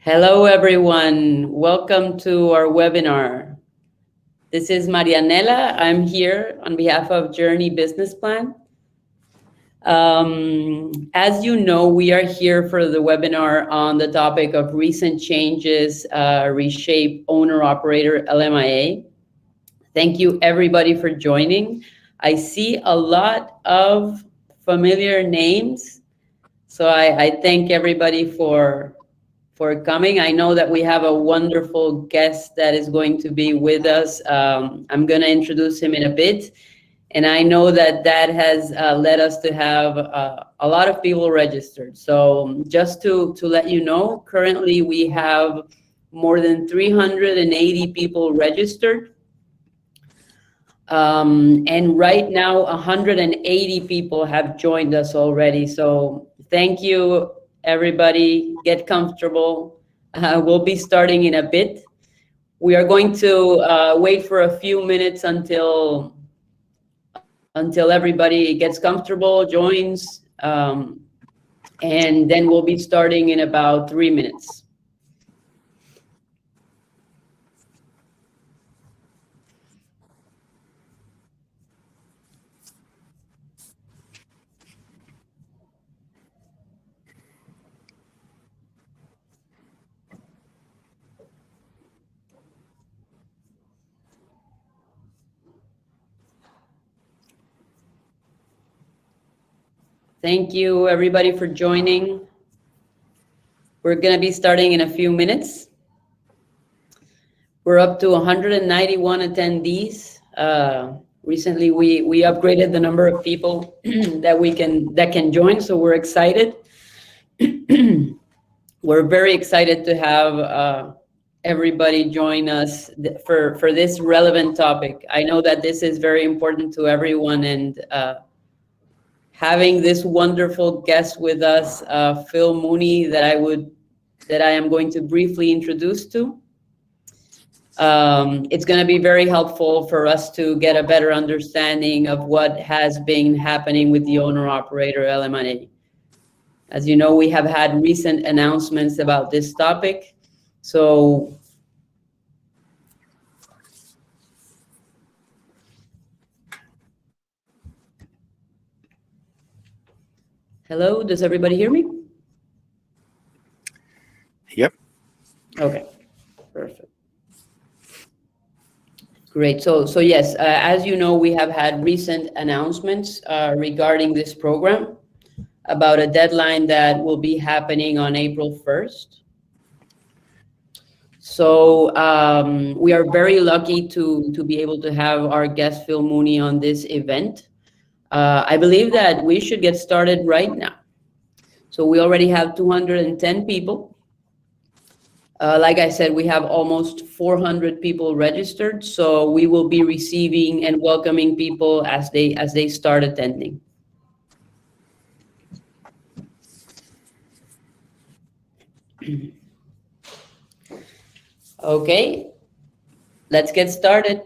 Hello, everyone. Welcome to our webinar. This is Marianella. I'm here on behalf of Joorney Business Plan. As you know, we are here for the webinar on the topic of recent changes, Reshape owner-operator LMIA. Thank you, everybody, for joining. I see a lot of familiar names, so I thank everybody for coming. I know that we have a wonderful guest that is going to be with us. I'm going to introduce him in a bit. And I know that has led us to have a lot of people registered. So just to let you know, currently we have more than 380 people registered. And right now, 180 people have joined us already. So thank you, everybody. Get comfortable. We'll be starting in a bit. We are going to wait for a few minutes until everybody gets comfortable, joins, and then we'll be starting in about 3 minutes. Thank you, everybody, for joining. We're going to be starting in a few minutes. We're up to 191 attendees. Recently, we upgraded the number of people that can join, so we're excited. We're very excited to have everybody join us for this relevant topic. I know that this is very important to everyone, and having this wonderful guest with us, Phil Mooney, that I am going to briefly introduce to. It's going to be very helpful for us to get a better understanding of what has been happening with the owner-operator LMIA. As you know, we have had recent announcements about this topic. So hello, does everybody hear me? Yep. Okay, perfect. Great. So yes, as you know, we have had recent announcements regarding this program about a deadline that will be happening on April 1st. So we are very lucky to be able to have our guest Phil Mooney on this event. I believe that we should get started right now. So we already have 210 people. Like I said, we have almost 400 people registered. So we will be receiving and welcoming people as they start attending. Okay, let's get started.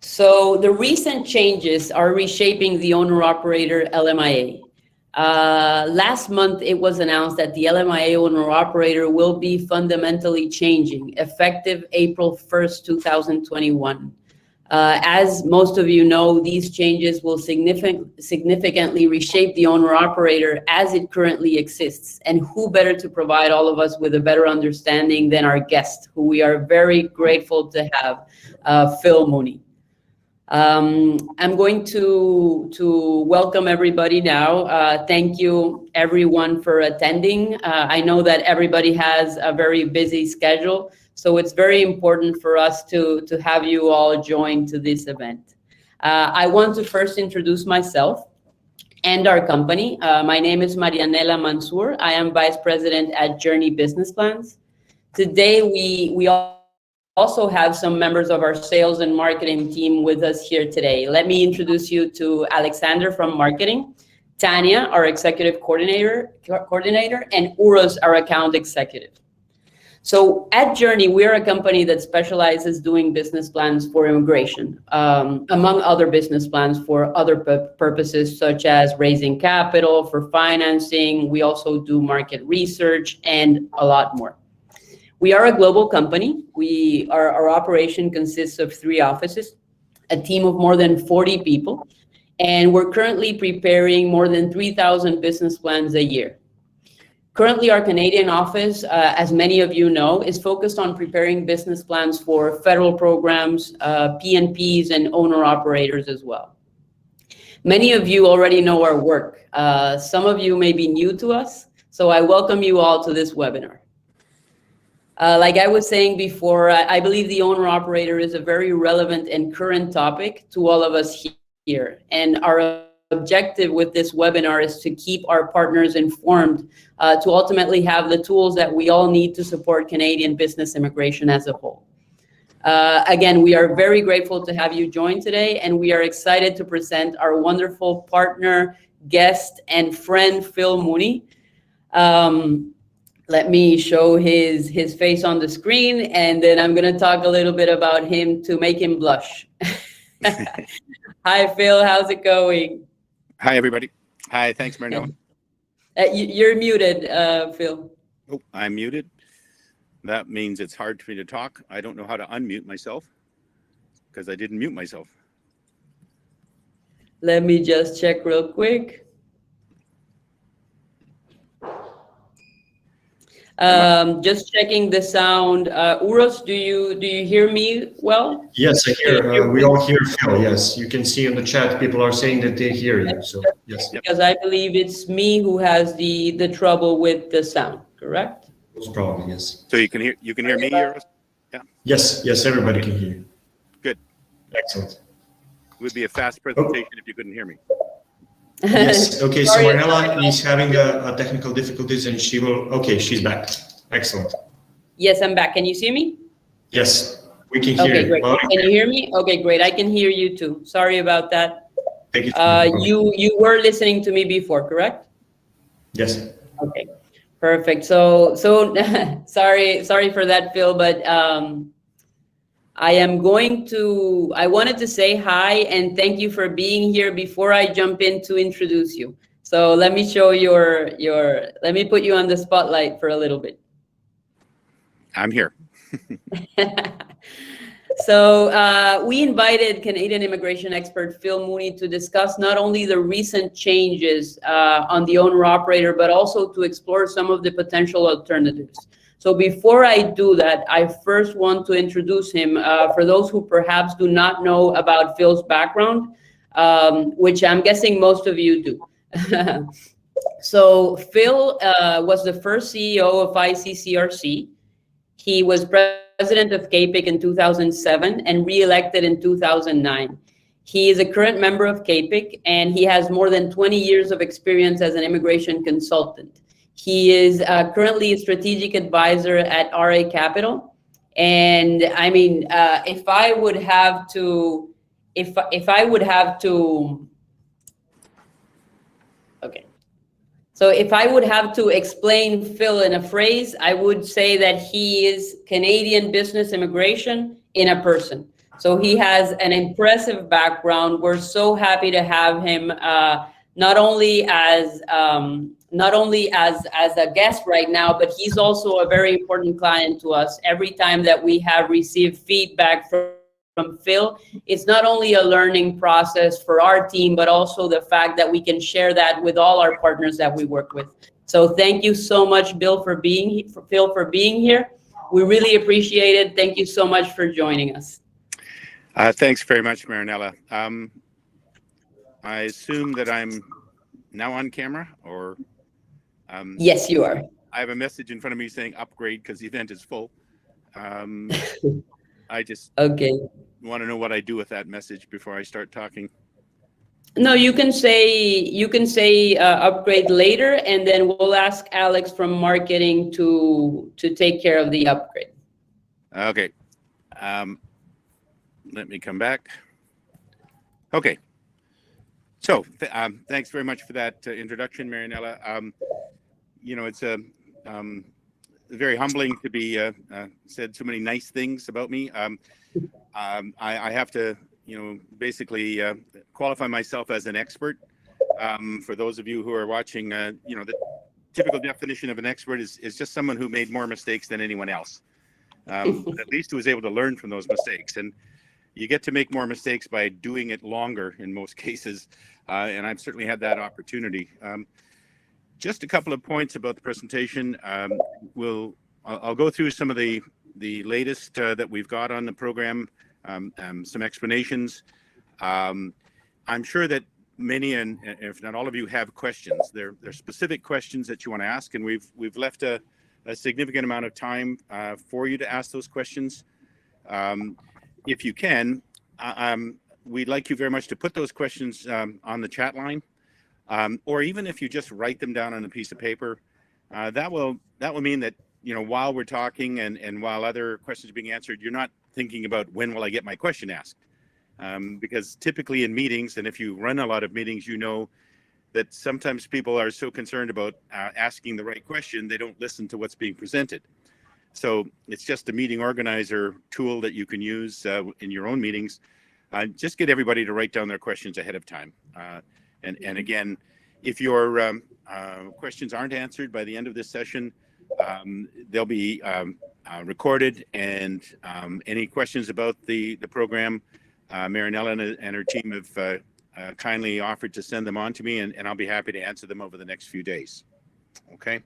So the recent changes are reshaping the owner-operator LMIA. Last month, it was announced that the LMIA owner-operator will be fundamentally changing, effective April 1st, 2021. As most of you know, these changes will significantly reshape the owner-operator as it currently exists. And who better to provide all of us with a better understanding than our guest, who we are very grateful to have, Phil Mooney. I'm going to welcome everybody now. Thank you, everyone, for attending. I know that everybody has a very busy schedule, so it's very important for us to have you all join to this event. I want to first introduce myself and our company. My name is Marianella Manzur. I am Vice President at Joorney Business Plans. Today, we also have some members of our sales and marketing team with us here today. Let me introduce you to Alexander from marketing, Tanya, our executive coordinator, and Uros, our account executive. So at Joorney, we're a company that specializes doing business plans for immigration, among other business plans for other purposes, such as raising capital, for financing. We also do market research and a lot more. We are a global company. Our operation consists of 3 offices, a team of more than 40 people, and we're currently preparing more than 3,000 business plans a year. Currently, our Canadian office, as many of you know, is focused on preparing business plans for federal programs, PNPs, and owner-operators as well. Many of you already know our work. Some of you may be new to us, so I welcome you all to this webinar. Like I was saying before, I believe the owner-operator is a very relevant and current topic to all of us here. And our objective with this webinar is to keep our partners informed, to ultimately have the tools that we all need to support Canadian business immigration as a whole. Again, we are very grateful to have you join today, and we are excited to present our wonderful partner, guest, and friend, Phil Mooney. Let me show his face on the screen, and then I'm going to talk a little bit about him to make him blush. Hi, Phil. How's it going? Hi, everybody. Hi. Thanks, Marianella. You're muted, Phil. Oh, I'm muted. That means it's hard for me to talk. I don't know how to unmute myself because I didn't mute myself. Let me just check real quick. Just checking the sound. Uros, do you hear me well? Yes, I hear. We all hear Phil. Yes, you can see in the chat people are saying that they hear you. So yes. Because I believe it's me who has the trouble with the sound. Correct? Most probably yes. So you can hear me, Euros? Yeah. Yes, everybody can hear you. Good. Excellent. It would be a fast presentation if you couldn't hear me. Yes. Okay. So Marianella is having a technical difficulties, and she will. Okay, she's back. Excellent. Yes, I'm back. Can you see me? Yes, we can hear you. Okay, great. Can you hear me? Okay, great. I can hear you too. Sorry about that. Thank you. You were listening to me before, correct? Yes. Okay, perfect. So sorry for that, Phil, but I wanted to say hi and thank you for being here before I jump in to introduce you. So let me show let me put you on the spotlight for a little bit. I'm here. So we invited Canadian immigration expert Phil Mooney to discuss not only the recent changes on the owner-operator, but also to explore some of the potential alternatives. So before I do that, I first want to introduce him for those who perhaps do not know about Phil's background, which I'm guessing most of you do. So Phil was the first CEO of ICCRC. He was president of CAPIC in 2007 and re-elected in 2009. He is a current member of CAPIC, and he has more than 20 years of experience as an immigration consultant. He is currently a strategic advisor at RA Capital. And I mean, if I would have to, okay. So if I would have to explain Phil in a phrase, I would say that he is Canadian business immigration in a person. So he has an impressive background. We're so happy to have him, not only as a guest right now, but he's also a very important client to us. Every time that we have received feedback from Phil, it's not only a learning process for our team, but also the fact that we can share that with all our partners that we work with. So thank you so much, Phil, for being here. We really appreciate it. Thank you so much for joining us. Thanks very much, Marianella. I assume that I'm now on camera, or? Yes, you are. I have a message in front of me saying upgrade because the event is full. I just want to know what I do with that message before I start talking. No, you can say upgrade later, and then we'll ask Alex from marketing to take care of the upgrade. Okay. Let me come back. Okay. So thanks very much for that introduction, Marianella. You know, it's very humbling to be said so many nice things about me. I have to, basically qualify myself as an expert. For those of you who are watching, the typical definition of an expert is just someone who made more mistakes than anyone else. But at least who was able to learn from those mistakes. And you get to make more mistakes by doing it longer in most cases. And I've certainly had that opportunity. Just a couple of points about the presentation. I'll go through some of the latest that we've got on the program, some explanations. I'm sure that many, and if not all of you, have questions. They're specific questions that you want to ask, and we've left a significant amount of time for you to ask those questions. If you can, we'd like you very much to put those questions on the chat line, or even if you just write them down on a piece of paper, that will mean that while we're talking and while other questions are being answered, you're not thinking about when will I get my question asked, because typically in meetings, and if you run a lot of meetings, that sometimes people are so concerned about asking the right question, they don't listen to what's being presented. So it's just a meeting organizer tool that you can use in your own meetings. Just get everybody to write down their questions ahead of time. And again, if your questions aren't answered by the end of this session, they'll be recorded, and any questions about the program, Marianella and her team have kindly offered to send them on to me, and I'll be happy to answer them over the next few days. Okay,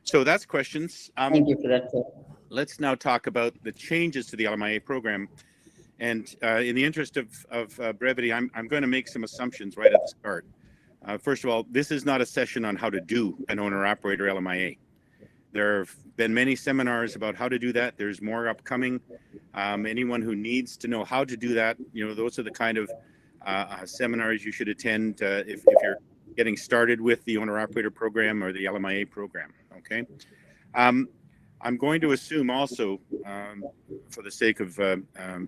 so that's questions. Thank you for that, sir. Let's now talk about the changes to the LMIA program. And in the interest of brevity, I'm going to make some assumptions right at the start. First of all, this is not a session on how to do an owner-operator LMIA. There have been many seminars about how to do that. There's more upcoming. Anyone who needs to know how to do that, those are the kind of seminars you should attend if you're getting started with the owner-operator program or the LMIA program, okay? I'm going to assume also, for the sake of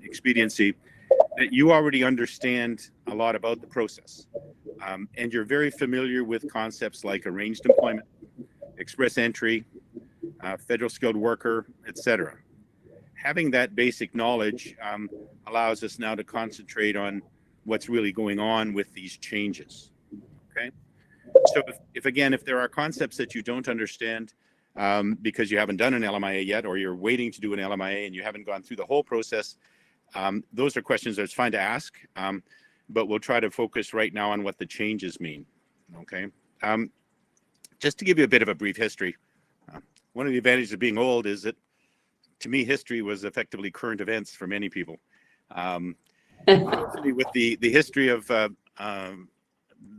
expediency, that you already understand a lot about the process. And you're very familiar with concepts like arranged employment, express entry, federal skilled worker, etc. Having that basic knowledge allows us now to concentrate on what's really going on with these changes, okay? So if there are concepts that you don't understand because you haven't done an LMIA yet, or you're waiting to do an LMIA and you haven't gone through the whole process, those are questions that it's fine to ask, but we'll try to focus right now on what the changes mean, okay? Just to give you a bit of a brief history, one of the advantages of being old is that, to me, history was effectively current events for many people. Actually, with the history of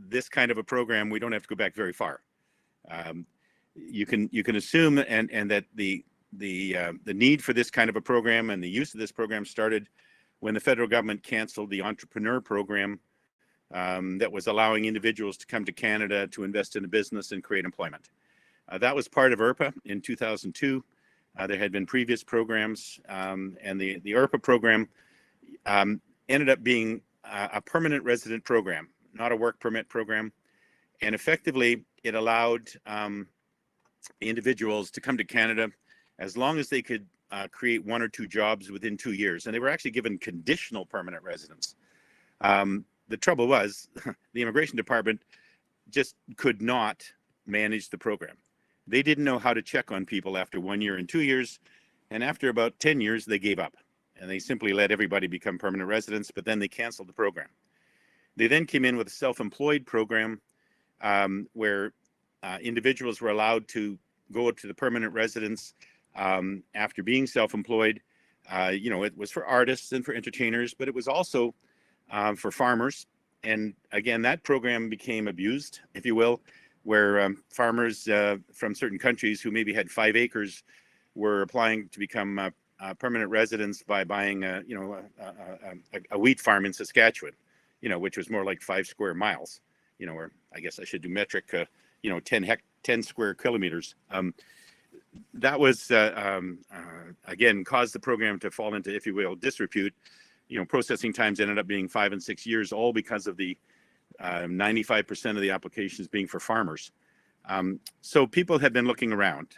this kind of a program, we don't have to go back very far. You can assume and that the need for this kind of a program and the use of this program started when the federal government canceled the entrepreneur program that was allowing individuals to come to Canada to invest in a business and create employment. That was part of IRPA in 2002. There had been previous programs, and the IRPA program ended up being a permanent resident program, not a work permit program. And effectively, it allowed individuals to come to Canada as long as they could create 1 or 2 jobs within 2 years. And they were actually given conditional permanent residence. The trouble was the immigration department just could not manage the program. They didn't know how to check on people after 1 year and 2 years. And after about 10 years, they gave up. And they simply let everybody become permanent residents, but then they canceled the program. They then came in with a self-employed program where individuals were allowed to go to the permanent residence after being self-employed. It was for artists and for entertainers, but it was also for farmers. And again, that program became abused, if you will, where farmers from certain countries who maybe had 5 acres were applying to become permanent residents by buying a wheat farm in Saskatchewan, which was more like 5 square miles, or I guess I should do metric, 10 square kilometers. That was, again, caused the program to fall into, if you will, disrepute. Processing times ended up being 5 and 6 years, all because of the 95% of the applications being for farmers. So people have been looking around.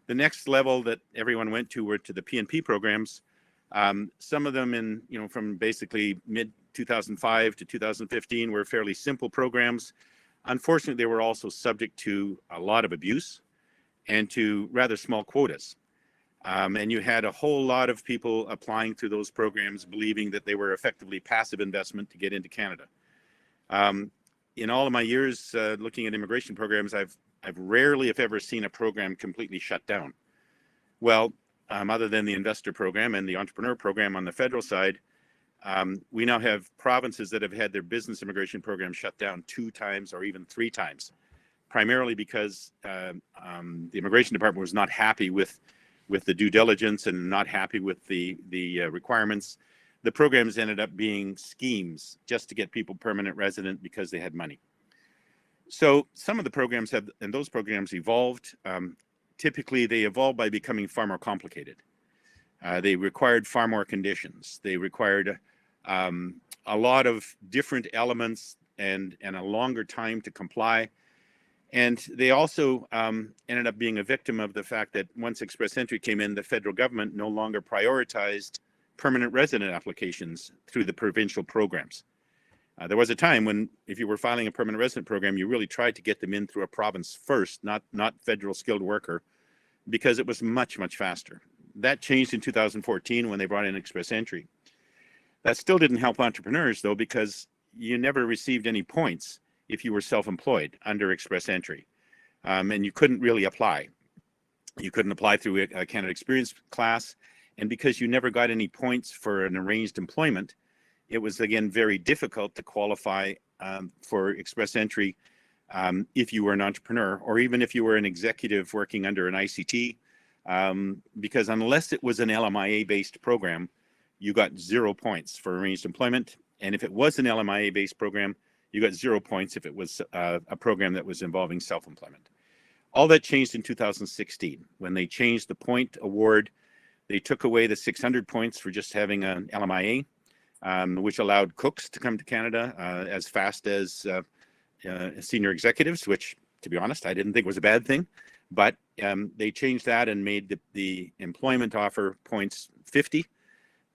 The next level that everyone went to were to the P&P programs. Some of them from basically mid 2005 to 2015 were fairly simple programs. Unfortunately, they were also subject to a lot of abuse and to rather small quotas. And you had a whole lot of people applying to those programs believing that they were effectively passive investment to get into Canada. In all of my years looking at immigration programs, I've rarely, if ever, seen a program completely shut down. Well, other than the investor program and the entrepreneur program on the federal side, we now have provinces that have had their business immigration program shut down 2 times or even 3 times, primarily because the immigration department was not happy with the due diligence and not happy with the requirements. The programs ended up being schemes just to get people permanent resident because they had money. So some of the programs and those programs evolved. Typically, they evolved by becoming far more complicated. They required far more conditions. They required a lot of different elements and a longer time to comply. And they also ended up being a victim of the fact that once Express Entry came in, the federal government no longer prioritized permanent resident applications through the provincial programs. There was a time when if you were filing a permanent resident program, you really tried to get them in through a province first, not federal skilled worker, because it was much, much faster. That changed in 2014 when they brought in Express Entry. That still didn't help entrepreneurs, though, because you never received any points if you were self-employed under Express Entry. And you couldn't really apply. You couldn't apply through a Canada Experience class. And because you never got any points for an arranged employment, it was, again, very difficult to qualify for Express Entry if you were an entrepreneur, or even if you were an executive working under an ICT, because unless it was an LMIA-based program, you got 0 points for arranged employment. And if it was an LMIA-based program, you got 0 points if it was a program that was involving self-employment. All that changed in 2016 when they changed the point award. They took away the 600 points for just having an LMIA, which allowed cooks to come to Canada as fast as senior executives, which, to be honest, I didn't think was a bad thing. But they changed that and made the employment offer points 50.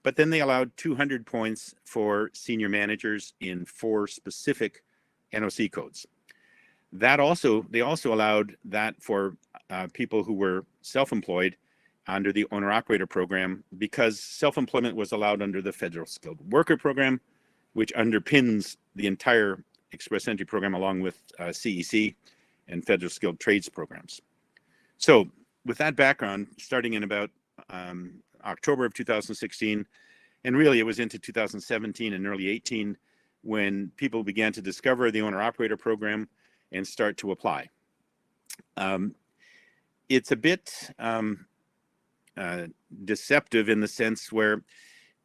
But then they allowed 200 points for senior managers in 4 specific NOC codes. They also allowed that for people who were self-employed under the owner-operator program, because self-employment was allowed under the federal skilled worker program, which underpins the entire Express Entry program along with CEC and federal skilled trades programs. So with that background, starting in about October of 2016, and really it was into 2017 and early 18 when people began to discover the owner-operator program and start to apply. It's a bit deceptive in the sense where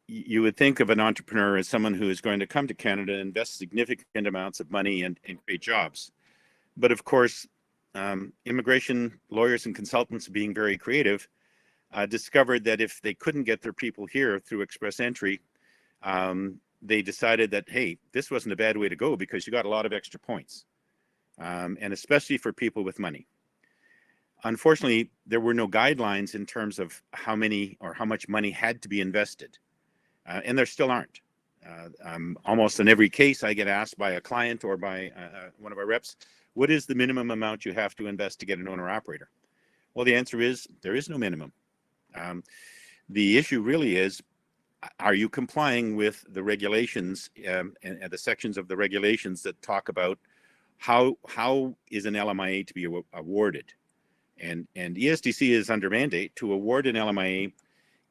you would think of an entrepreneur as someone who is going to come to Canada, invest significant amounts of money and create jobs. But of course, immigration lawyers and consultants, being very creative, discovered that if they couldn't get their people here through Express Entry, they decided that, hey, this wasn't a bad way to go because you got a lot of extra points, and especially for people with money. Unfortunately, there were no guidelines in terms of how many or how much money had to be invested, and there still aren't. Almost in every case, I get asked by a client or by one of our reps, what is the minimum amount you have to invest to get an owner-operator? Well, the answer is there is no minimum. The issue really is, are you complying with the regulations and the sections of the regulations that talk about how is an LMIA to be awarded? And ESDC is under mandate to award an LMIA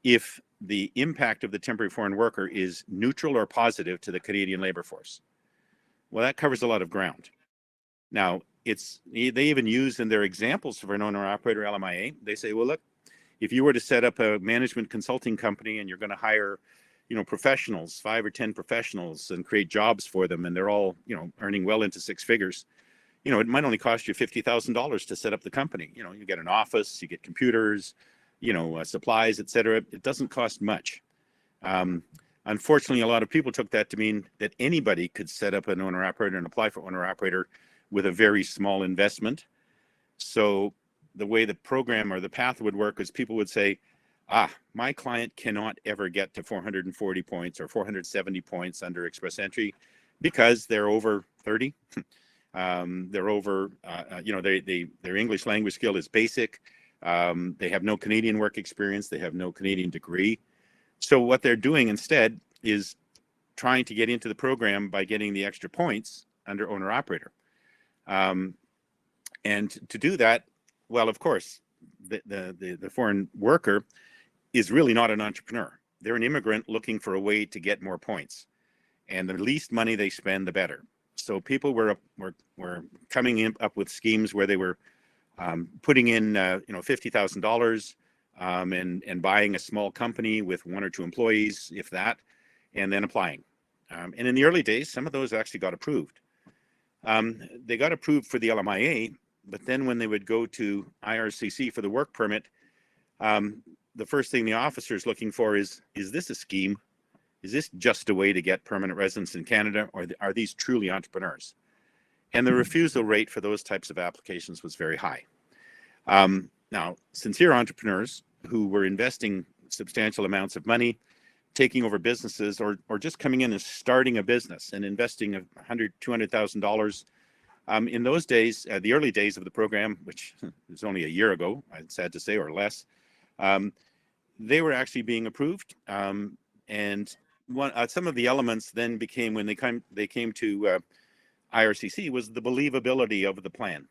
if the impact of the temporary foreign worker is neutral or positive to the Canadian labor force. Well, that covers a lot of ground. Now, they even use in their examples for an owner-operator LMIA, they say, well, look, if you were to set up a management consulting company and you're going to hire, professionals, 5 or 10 professionals, and create jobs for them, and they're all, earning well into 6 figures, it might only cost you $50,000 to set up the company. You get an office, you get computers, supplies, etc. It doesn't cost much. Unfortunately, a lot of people took that to mean that anybody could set up an owner-operator and apply for owner-operator with a very small investment. So the way the program or the path would work is people would say, my client cannot ever get to 440 points or 470 points under express entry because they're over 30. They're over, their English language skill is basic. They have no Canadian work experience. They have no Canadian degree. So what they're doing instead is trying to get into the program by getting the extra points under owner-operator. And to do that, well, of course, the foreign worker is really not an entrepreneur. They're an immigrant looking for a way to get more points. And the least money they spend, the better. So people were coming up with schemes where they were putting in $50,000 and buying a small company with 1 or 2 employees, if that, and then applying. And in the early days, some of those actually got approved. They got approved for the LMIA, but then when they would go to IRCC for the work permit, the first thing the officer is looking for is this a scheme? Is this just a way to get permanent residence in Canada, or are these truly entrepreneurs? And the refusal rate for those types of applications was very high. Now, sincere entrepreneurs who were investing substantial amounts of money, taking over businesses, or just coming in and starting a business and investing $100,000, $200,000. In those days, the early days of the program, which was only a year ago, I'm sad to say, or less, they were actually being approved. And some of the elements then became, when they came to IRCC, was the believability of the plan.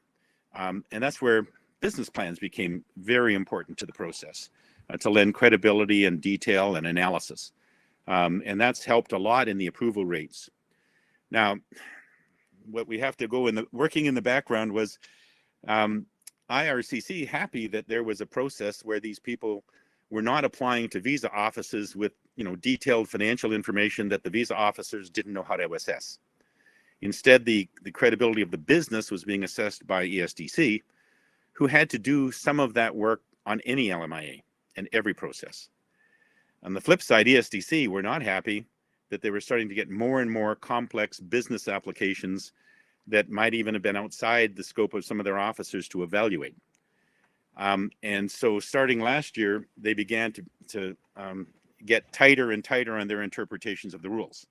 And that's where business plans became very important to the process, to lend credibility and detail and analysis. And that's helped a lot in the approval rates. Now, what we have to go working in the background was IRCC happy that there was a process where these people were not applying to visa offices with detailed financial information that the visa officers didn't know how to assess. Instead, the credibility of the business was being assessed by ESDC, who had to do some of that work on any LMIA and every process. On the flip side, ESDC were not happy that they were starting to get more and more complex business applications that might even have been outside the scope of some of their officers to evaluate. And so starting last year, they began to get tighter and tighter on their interpretations of the rules.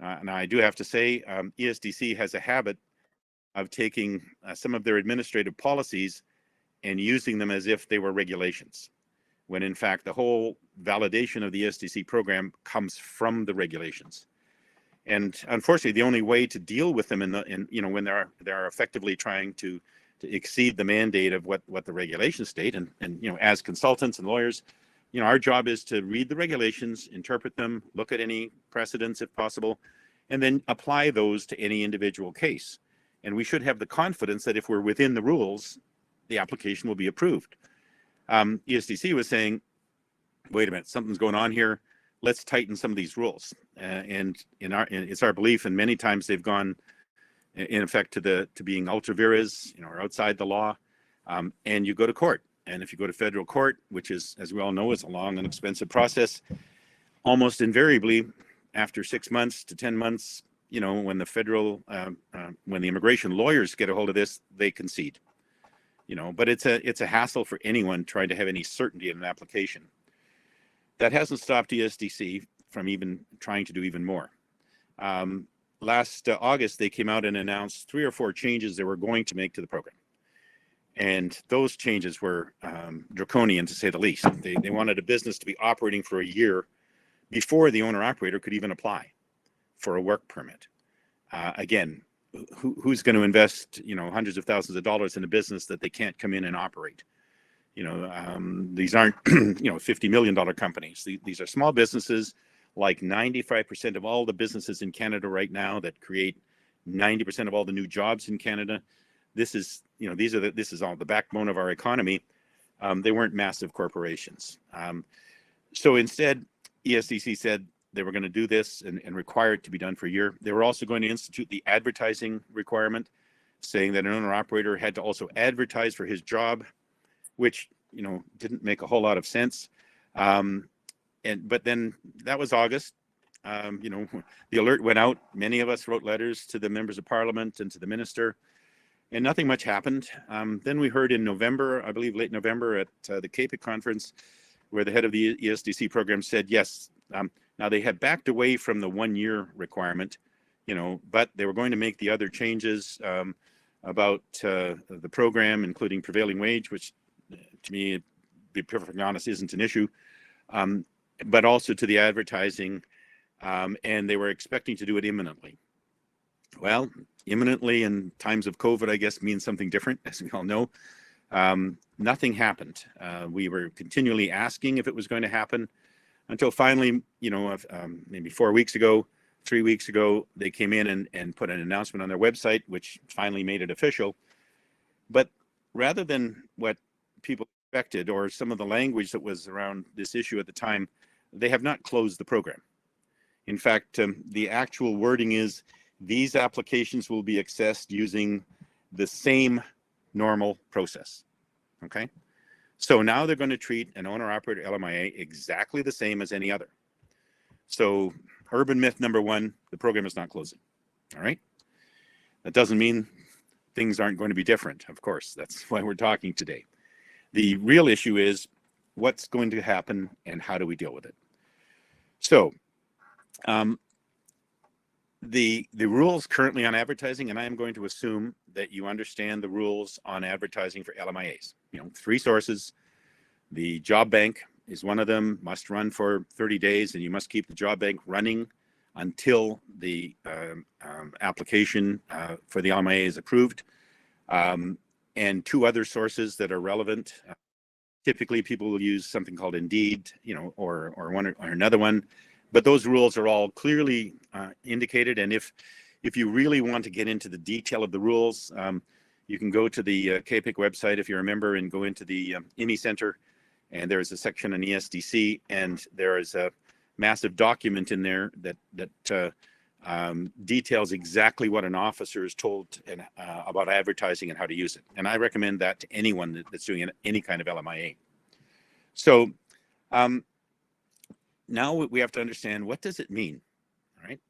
And I do have to say, ESDC has a habit of taking some of their administrative policies and using them as if they were regulations, when in fact the whole validation of the ESDC program comes from the regulations. And unfortunately, the only way to deal with them when they're effectively trying to exceed the mandate of what the regulations state, and as consultants and lawyers, our job is to read the regulations, interpret them, look at any precedents if possible, and then apply those to any individual case. And we should have the confidence that if we're within the rules, the application will be approved. ESDC was saying, wait a minute, something's going on here. Let's tighten some of these rules. And it's our belief, and many times they've gone, in effect, to being ultra vires, or outside the law. And you go to court. And if you go to federal court, which is, as we all know, is a long and expensive process, almost invariably, after 6 months to 10 months, when the immigration lawyers get a hold of this, they concede. But it's a hassle for anyone trying to have any certainty in an application. That hasn't stopped ESDC from even trying to do even more. Last August, they came out and announced 3 or 4 changes they were going to make to the program. And those changes were draconian, to say the least. They wanted a business to be operating for a year before the owner-operator could even apply for a work permit. Again, who's going to invest, hundreds of thousands of dollars in a business that they can't come in and operate? These aren't, $50 million companies. These are small businesses, like 95% of all the businesses in Canada right now that create 90% of all the new jobs in Canada. This is all the backbone of our economy. They weren't massive corporations. So instead, ESDC said they were going to do this and require it to be done for a year. They were also going to institute the advertising requirement, saying that an owner-operator had to also advertise for his job, which, didn't make a whole lot of sense. But then that was August. The alert went out. Many of us wrote letters to the members of Parliament and to the minister. and nothing much happened. Then we heard in November, I believe late November at the CAPIC conference, where the head of the ESDC program said, yes, now they had backed away from the 1-year requirement, but they were going to make the other changes about the program, including prevailing wage, which to me, to be perfectly honest, isn't an issue, but also to the advertising, and they were expecting to do it imminently. Well, imminently in times of COVID, I guess, means something different, as we all know. Nothing happened. We were continually asking if it was going to happen until finally, maybe 4 weeks ago, 3 weeks ago, they came in and put an announcement on their website, which finally made it official. But rather than what people expected or some of the language that was around this issue at the time, they have not closed the program. In fact, the actual wording is, these applications will be accessed using the same normal process. Okay, so now they're going to treat an owner-operator LMIA exactly the same as any other. So urban myth number one, the program is not closing. All right, that doesn't mean things aren't going to be different. Of course, that's why we're talking today. The real issue is what's going to happen and how do we deal with it. So the rules currently on advertising, and I am going to assume that you understand the rules on advertising for LMIAs. 3 sources. The job bank is one of them, must run for 30 days, and you must keep the job bank running until the application for the LMIA is approved. And 2 other sources that are relevant. Typically, people will use something called Indeed, or one or another one. But those rules are all clearly indicated. And if you really want to get into the detail of the rules, you can go to the CAPIC website, if you remember, and go into the IMI Center. And there's a section on ESDC, and there is a massive document in there that details exactly what an officer is told about advertising and how to use it. And I recommend that to anyone that's doing any kind of LMIA. So now we have to understand, what does it mean? All right.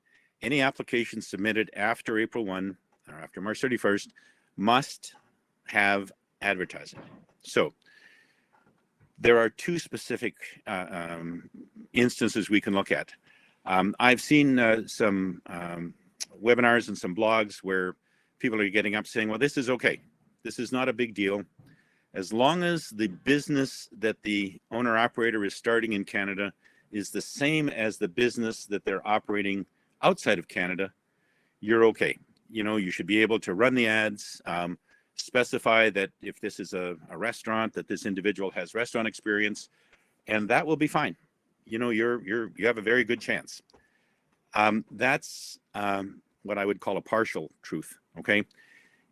Any application submitted after April 1 or after March 31st must have advertising. So there are 2 specific instances we can look at. I've seen some webinars and some blogs where people are getting up saying, well, this is okay. This is not a big deal. As long as the business that the owner operator is starting in Canada is the same as the business that they're operating outside of Canada, you're okay. You should be able to run the ads, specify that if this is a restaurant, that this individual has restaurant experience, and that will be fine. You have a very good chance. That's what I would call a partial truth. Okay,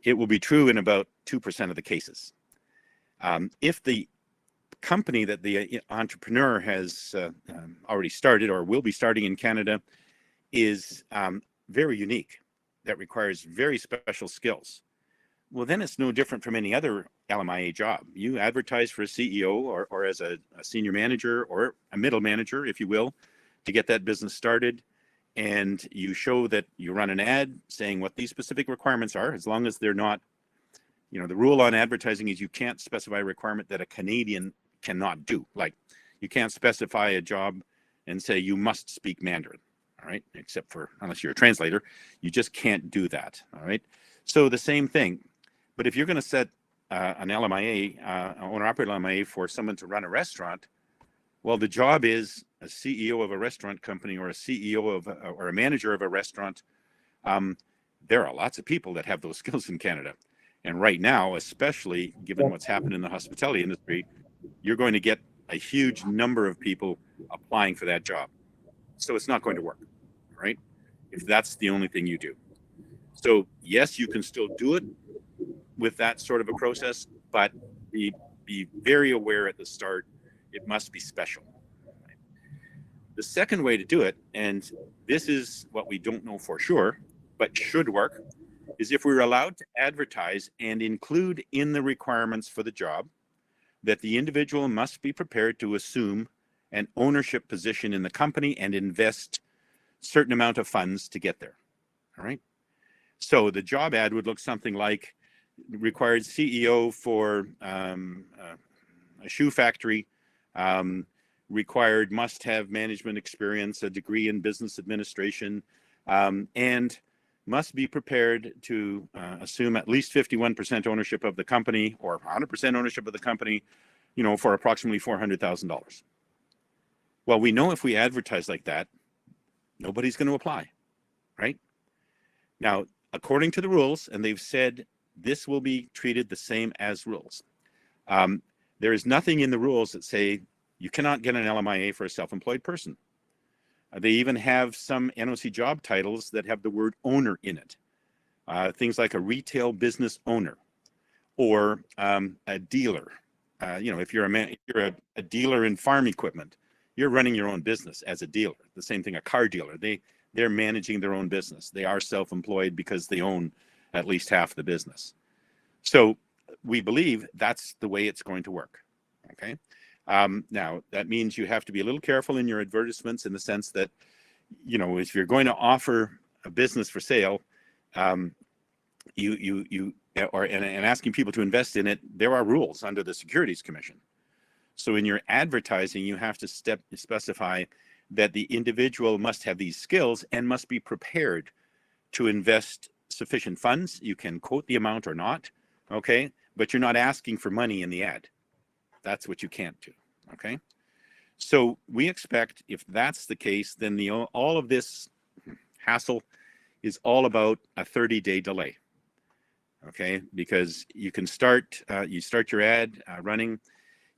it will be true in about 2% of the cases. If the company that the entrepreneur has already started or will be starting in Canada is very unique, that requires very special skills, well, then it's no different from any other LMIA job. You advertise for a CEO or as a senior manager or a middle manager, if you will, to get that business started. And you show that you run an ad saying what these specific requirements are, as long as they're not, the rule on advertising is you can't specify a requirement that a Canadian cannot do. Like, you can't specify a job and say you must speak Mandarin, all right? Except for, unless you're a translator, you just can't do that, all right? So the same thing. But if you're going to set an LMIA, owner-operator LMIA for someone to run a restaurant, well, the job is a CEO of a restaurant company or a CEO of or a manager of a restaurant. There are lots of people that have those skills in Canada. And right now, especially given what's happened in the hospitality industry, you're going to get a huge number of people applying for that job. So it's not going to work, right? If that's the only thing you do. So yes, you can still do it with that sort of a process, but be very aware at the start, it must be special. Right? The second way to do it, and this is what we don't know for sure, but should work, is if we're allowed to advertise and include in the requirements for the job that the individual must be prepared to assume an ownership position in the company and invest a certain amount of funds to get there. All right. So the job ad would look something like, required CEO for a shoe factory, required must-have management experience, a degree in business administration, and must be prepared to assume at least 51% ownership of the company or 100% ownership of the company, for approximately $400,000. Well, we know if we advertise like that, nobody's going to apply, right? Now, according to the rules, and they've said this will be treated the same as rules. There is nothing in the rules that say you cannot get an LMIA for a self-employed person. They even have some NOC job titles that have the word owner in it. Things like a retail business owner or a dealer. If you're a dealer in farm equipment, you're running your own business as a dealer. The same thing, a car dealer. They're managing their own business. They are self-employed because they own at least half the business. So we believe that's the way it's going to work, okay? Now, that means you have to be a little careful in your advertisements in the sense that, if you're going to offer a business for sale, and asking people to invest in it, there are rules under the Securities Commission. So in your advertising, you have to specify that the individual must have these skills and must be prepared to invest sufficient funds. You can quote the amount or not, okay? But you're not asking for money in the ad. That's what you can't do, okay? So we expect if that's the case, then all of this hassle is all about a 30-day delay, okay? Because you can start your ad running.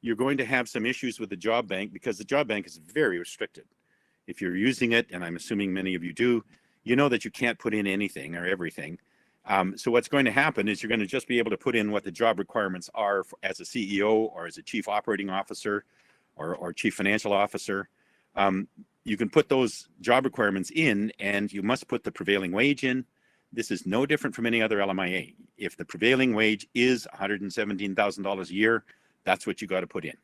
You're going to have some issues with the job bank because the job bank is very restricted. If you're using it, and I'm assuming many of you do, you know that you can't put in anything or everything. So what's going to happen is you're going to just be able to put in what the job requirements are as a CEO or as a chief operating officer or chief financial officer. You can put those job requirements in, and you must put the prevailing wage in. This is no different from any other LMIA. If the prevailing wage is $117,000 a year, that's what you got to put in.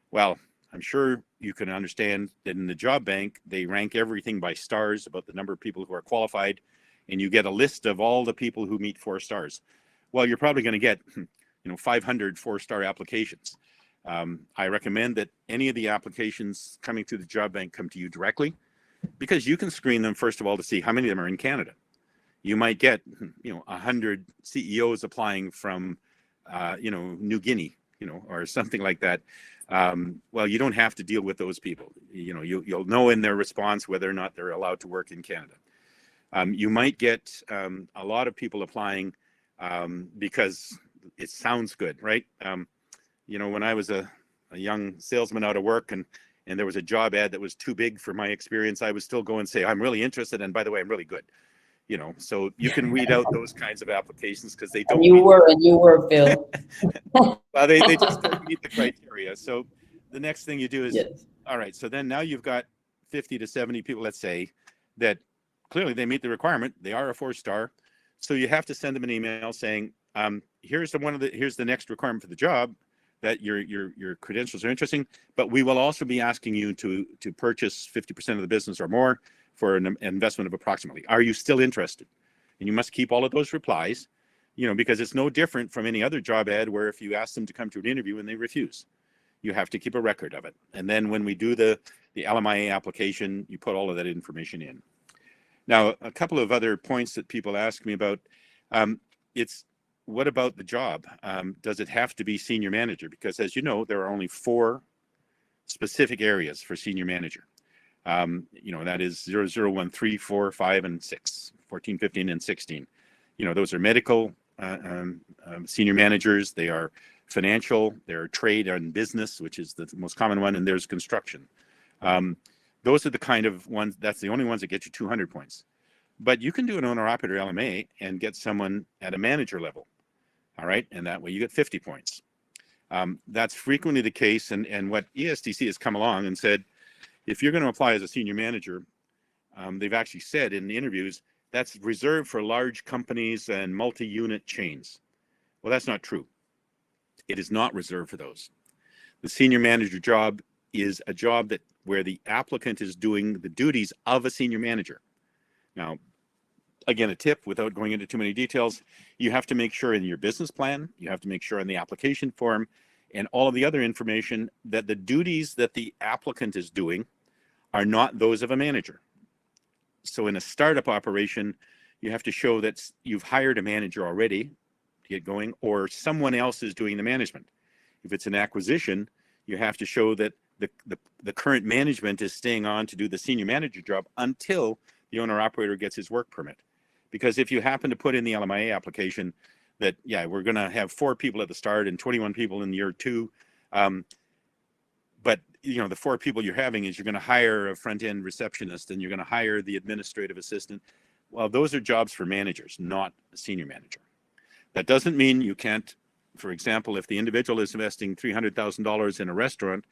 Well, I'm sure you can understand that in the job bank, they rank everything by stars about the number of people who are qualified, and you get a list of all the people who meet 4 stars. Well, you're probably going to get 500 4-star applications. I recommend that any of the applications coming through the job bank come to you directly, because you can screen them, first of all, to see how many of them are in Canada. You might get 100 CEOs applying from New Guinea, or something like that. Well, you don't have to deal with those people. You'll know in their response whether or not they're allowed to work in Canada. You might get a lot of people applying because it sounds good, right? When I was a young salesman out of work and there was a job ad that was too big for my experience, I would still go and say, I'm really interested, and by the way, I'm really good. So you can weed out those kinds of applications because they don't. And you were, Phil. Well, they just don't meet the criteria. So the next thing you do is, yes. All right, so then now you've got 50 to 70 people, let's say, that clearly they meet the requirement. They are a 4-star. So you have to send them an email saying, here's the next requirement for the job, that your credentials are interesting, but we will also be asking you to purchase 50% of the business or more for an investment of approximately. Are you still interested? And you must keep all of those replies, because it's no different from any other job ad where if you ask them to come to an interview and they refuse, you have to keep a record of it. And then when we do the LMIA application, you put all of that information in. Now, a couple of other points that people ask me about, what about the job? Does it have to be senior manager? Because as you know, there are only 4 specific areas for senior manager. That is 0, 1, 3, 4, 5, and 6, 14, 15, and 16. Those are medical senior managers. They are financial, they're trade and business, which is the most common one, and there's construction. Those are the kind of ones, that's the only ones that get you 200 points. But you can do an owner-operator LMA and get someone at a manager level, all right? And that way you get 50 points. That's frequently the case, and what ESTC has come along and said, if you're going to apply as a senior manager, they've actually said in the interviews, that's reserved for large companies and multi-unit chains. Well, that's not true. It is not reserved for those. The senior manager job is a job where the applicant is doing the duties of a senior manager. Now, again, a tip without going into too many details, you have to make sure in your business plan, you have to make sure in the application form and all of the other information that the duties that the applicant is doing are not those of a manager. So in a startup operation, you have to show that you've hired a manager already to get going, or someone else is doing the management. If it's an acquisition, you have to show that the current management is staying on to do the senior manager job until the owner operator gets his work permit. Because if you happen to put in the LMIA application that, yeah, we're going to have 4 people at the start and 21 people in year 2, but the 4 people you're having is you're going to hire a front-end receptionist and you're going to hire the administrative assistant. Well, those are jobs for managers, not a senior manager. That doesn't mean you can't, for example, if the individual is investing $300,000 in a restaurant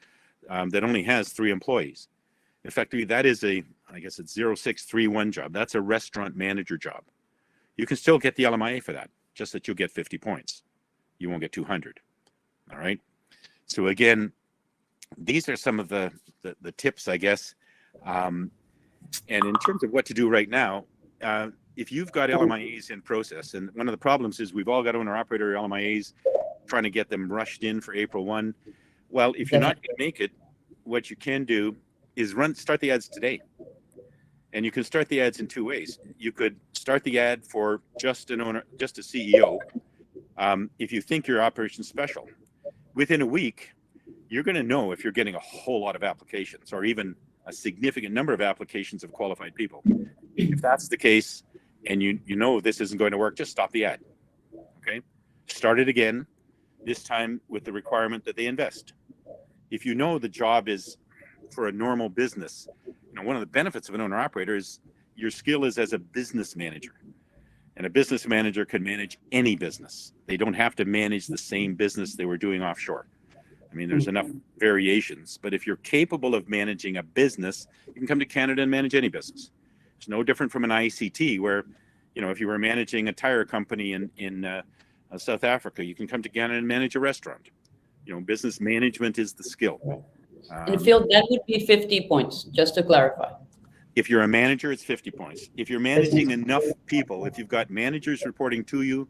that only has 3 employees, effectively that is I guess it's 0631 job. That's a restaurant manager job. You can still get the LMIA for that, just that you'll get 50 points. You won't get 200. All right. So again, these are some of the tips, I guess. And in terms of what to do right now, if you've got LMIAs in process, and one of the problems is we've all got owner-operator LMIAs trying to get them rushed in for April 1. Well, if you're not going to make it, what you can do is start the ads today. And you can start the ads in 2 ways. You could start the ad for just a CEO. If you think your operation's special, within a week, you're going to know if you're getting a whole lot of applications or even a significant number of applications of qualified people. If that's the case, and you know this isn't going to work, just stop the ad. Okay, start it again. This time with the requirement that they invest. If you know the job is for a normal business, one of the benefits of an owner operator is your skill is as a business manager, and a business manager can manage any business. They don't have to manage the same business they were doing offshore. I mean, there's enough variations, but if you're capable of managing a business, you can come to Canada and manage any business. It's no different from an ICT where, if you were managing a tire company in South Africa, you can come to Canada and manage a restaurant. Business management is the skill. And Phil, that would be 50 points, just to clarify. If you're a manager, it's 50 points. If you're managing enough people, if you've got managers reporting to you,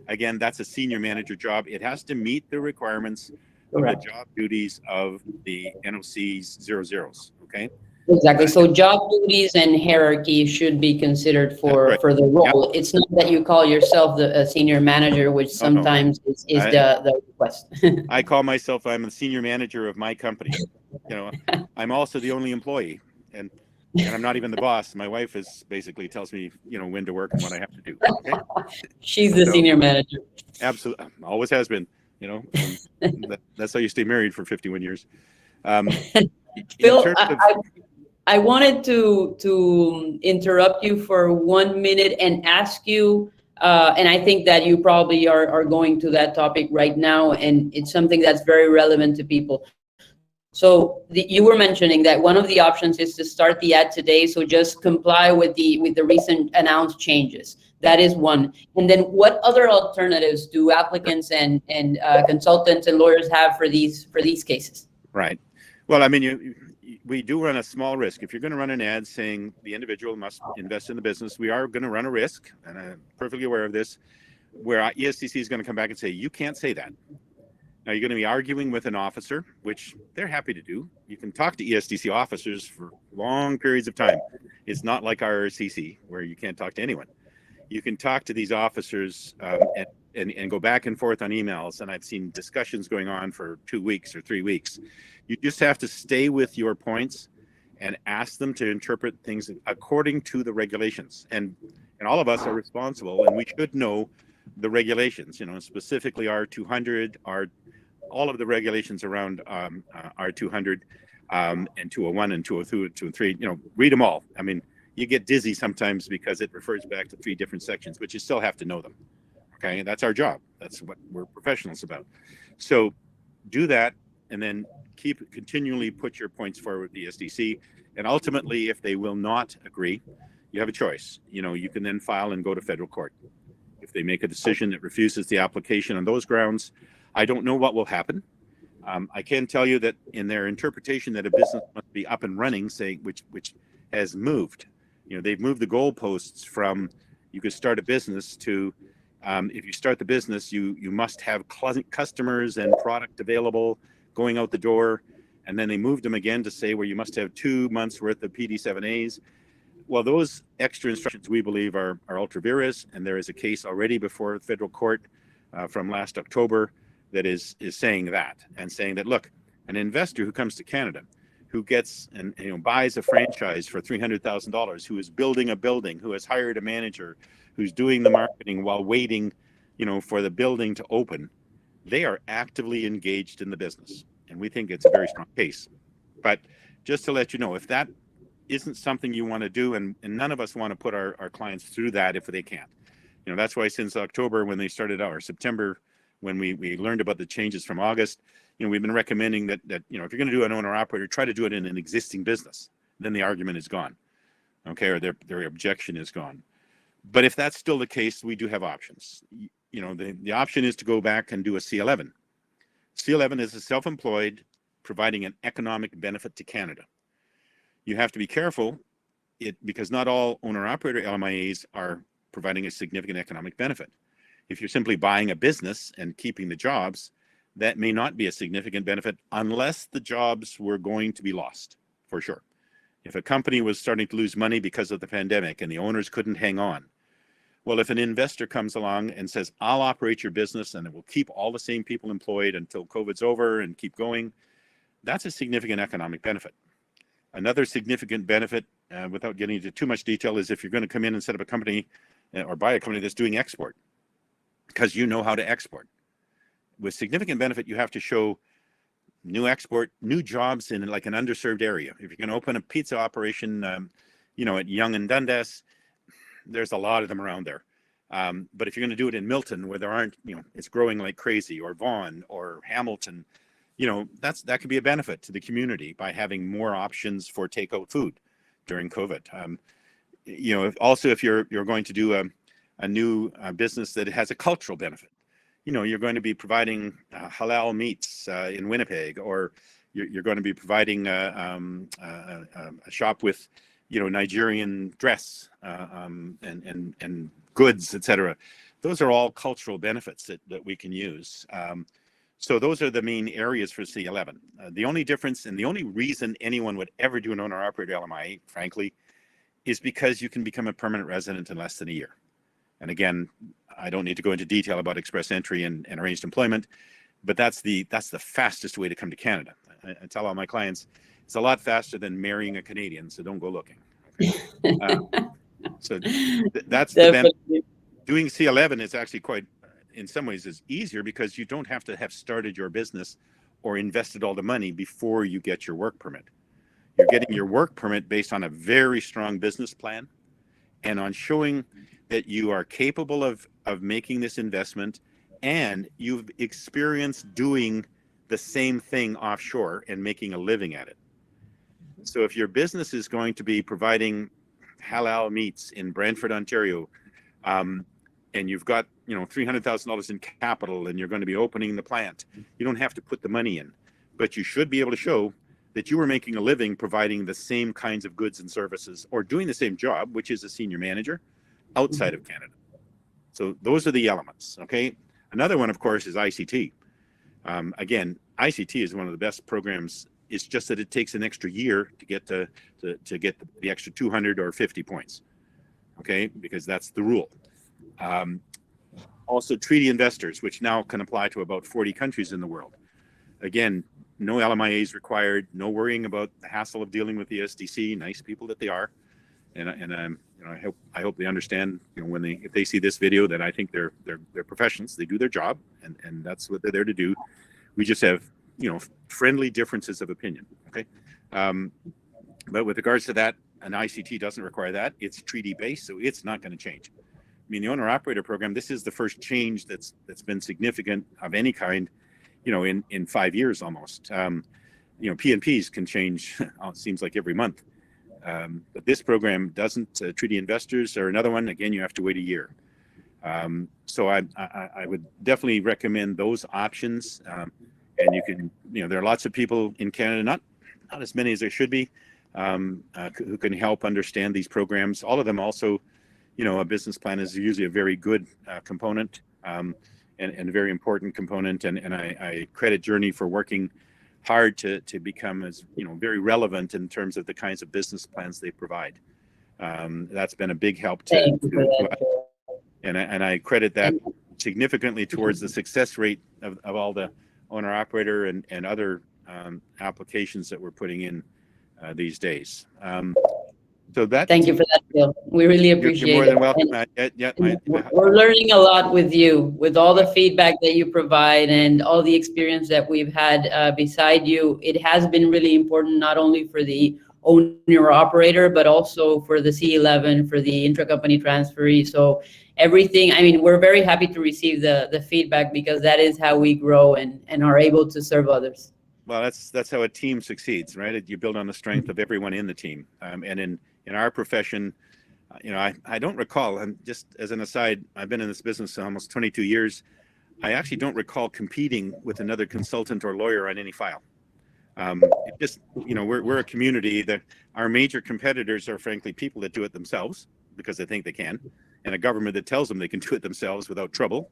again, that's a senior manager job. It has to meet the requirements of the job duties of the NOC's 00s, okay? Exactly. So job duties and hierarchy should be considered for the role. Yep. It's not that you call yourself a senior manager, which sometimes is the request. I call myself, I'm the senior manager of my company. I'm also the only employee, and I'm not even the boss. My wife basically tells me, when to work and what I have to do. Okay? She's the senior manager. Absolutely. Always has been, that's how you stay married for 51 years. Phil, I wanted to interrupt you for 1 minute and ask you, and I think that you probably are going to that topic right now, and it's something that's very relevant to people. So you were mentioning that one of the options is to start the ad today, so just comply with the recent announced changes. That is one. And then what other alternatives do applicants and consultants and lawyers have for these cases? Right. Well, I mean, we do run a small risk. If you're going to run an ad saying the individual must invest in the business, we are going to run a risk, and I'm perfectly aware of this, where ESTC is going to come back and say, you can't say that. Now, you're going to be arguing with an officer, which they're happy to do. You can talk to ESTC officers for long periods of time. It's not like RRCC, where you can't talk to anyone. You can talk to these officers and go back and forth on emails, and I've seen discussions going on for 2 weeks or 3 weeks. You just have to stay with your points and ask them to interpret things according to the regulations. And all of us are responsible, and we should know the regulations, specifically R200, all of the regulations around R200 and 201 and 202 and 203, read them all. I mean, you get dizzy sometimes because it refers back to 3 different sections, but you still have to know them. Okay, that's our job. That's what we're professionals about. So do that, and then continually put your points forward with the SDC. And ultimately, if they will not agree, you have a choice. You can then file and go to federal court. If they make a decision that refuses the application on those grounds, I don't know what will happen. I can tell you that in their interpretation that a business must be up and running, which has moved. They've moved the goalposts from you could start a business to, if you start the business, you must have customers and product available going out the door. And then they moved them again to say where you must have 2 months worth of PD7As. Well, those extra instructions we believe are ultra vires, and there is a case already before the federal court from last October that is saying that, and saying that, look, an investor who comes to Canada, who gets and buys a franchise for $300,000, who is building a building, who has hired a manager, who's doing the marketing while waiting, for the building to open, they are actively engaged in the business, and we think it's a very strong case. But just to let you know, if that isn't something you want to do, and none of us want to put our clients through that if they can't. That's why since October, when they started out, or September, when we learned about the changes from August, we've been recommending that if you're going to do an owner-operator, try to do it in an existing business. Then the argument is gone, okay, or their objection is gone. But if that's still the case, we do have options. The option is to go back and do a C11. C11 is a self-employed, providing an economic benefit to Canada. You have to be careful because not all owner-operator LMIAs are providing a significant economic benefit. If you're simply buying a business and keeping the jobs, that may not be a significant benefit unless the jobs were going to be lost, for sure. If a company was starting to lose money because of the pandemic and the owners couldn't hang on, well, if an investor comes along and says, I'll operate your business and it will keep all the same people employed until COVID's over and keep going, that's a significant economic benefit. Another significant benefit, without getting into too much detail, is if you're going to come in and set up a company or buy a company that's doing export, because you know how to export. With significant benefit, you have to show new export, new jobs in like an underserved area. If you're going to open a pizza operation, at Yonge and Dundas, there's a lot of them around there. But if you're going to do it in Milton, where there aren't, it's growing like crazy, or Vaughan or Hamilton, that could be a benefit to the community by having more options for takeout food during COVID. Also, if you're going to do a new business that has a cultural benefit, you're going to be providing halal meats in Winnipeg, or you're going to be providing a shop with, Nigerian dress and goods, etc. Those are all cultural benefits that we can use. So those are the main areas for C11. The only difference and the only reason anyone would ever do an owner-operator LMI, frankly, is because you can become a permanent resident in less than a year. And again, I don't need to go into detail about express entry and arranged employment, but that's the fastest way to come to Canada. I tell all my clients, it's a lot faster than marrying a Canadian, so don't go looking. Okay? That's the benefit. Doing C11 is actually quite, in some ways, is easier because you don't have to have started your business or invested all the money before you get your work permit. You're getting your work permit based on a very strong business plan and on showing that you are capable of making this investment and you've experienced doing the same thing offshore and making a living at it. So if your business is going to be providing halal meats in Brantford, Ontario, and you've got $300,000 in capital and you're going to be opening the plant, you don't have to put the money in, but you should be able to show that you were making a living providing the same kinds of goods and services or doing the same job, which is a senior manager, outside of Canada. So those are the elements, okay? Another one, of course, is ICT. Again, ICT is one of the best programs. It's just that it takes an extra year to get to get the extra 200 or 50 points, okay? Because that's the rule. Also, treaty investors, which now can apply to about 40 countries in the world. Again, no LMIAs required, no worrying about the hassle of dealing with the SDC, nice people that they are. And I hope they understand, if they see this video, that I think they're professionals. They do their job, and that's what they're there to do. We just have friendly differences of opinion. Okay, but with regards to that, an ICT doesn't require that. It's treaty based, so it's not going to change. I mean, the owner operator program, this is the first change that's been significant of any kind, in 5 years almost. PNPs can change. It seems like every month. But this program doesn't. Treaty investors are another one. Again, you have to wait a year. So I would definitely recommend those options. And you can, there are lots of people in Canada, not as many as there should be, who can help understand these programs. All of them also, a business plan is usually a very good component and a very important component. And I credit Joorney for working hard to become as, very relevant in terms of the kinds of business plans they provide. That's been a big help to us. And I credit that significantly towards the success rate of all the owner-operator and other applications that we're putting in these days. So that. Thank you for that, Phil. We really appreciate it. You're more than welcome. We're learning a lot with you, with all the feedback that you provide and all the experience that we've had beside you. It has been really important, not only for the owner-operator, but also for the C11, for the intracompany transferee. So everything, we're very happy to receive the feedback, because that is how we grow and are able to serve others. Well, that's how a team succeeds, right? You build on the strength of everyone in the team. And in our profession, I don't recall, and just as an aside, I've been in this business almost 22 years. I actually don't recall competing with another consultant or lawyer on any file. It just, we're a community that our major competitors are frankly people that do it themselves because they think they can, and a government that tells them they can do it themselves without trouble.